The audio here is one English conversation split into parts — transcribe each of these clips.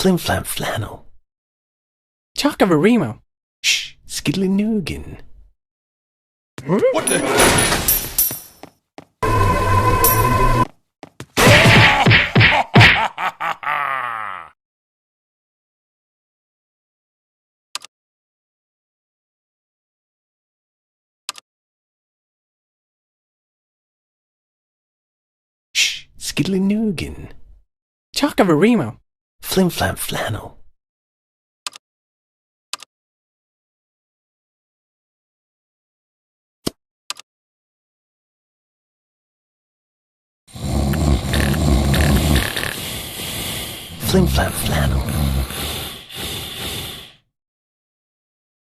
Flim flam flannel. Talk of a Remo. Shh, skiddly noogin. What the? Shh, skiddly noogin. Talk of a Remo. Flim flam flannel. Flim flam flannel.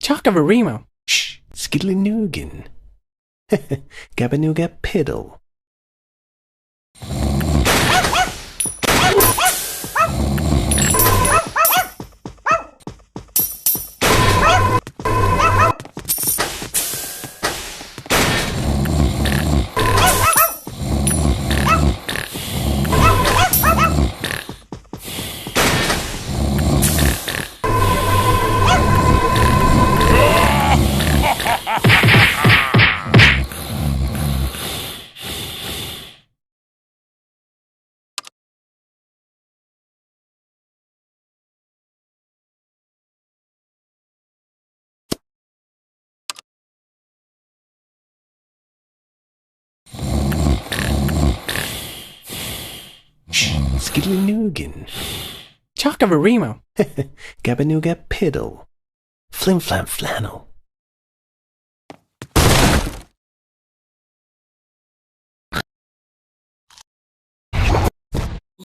Talk of a Remo. Shh, skiddly noogin. Gabanooga piddle. Shh, skiddly noogin. Talk of a Remo. Gabanooga piddle. Flim flam flannel.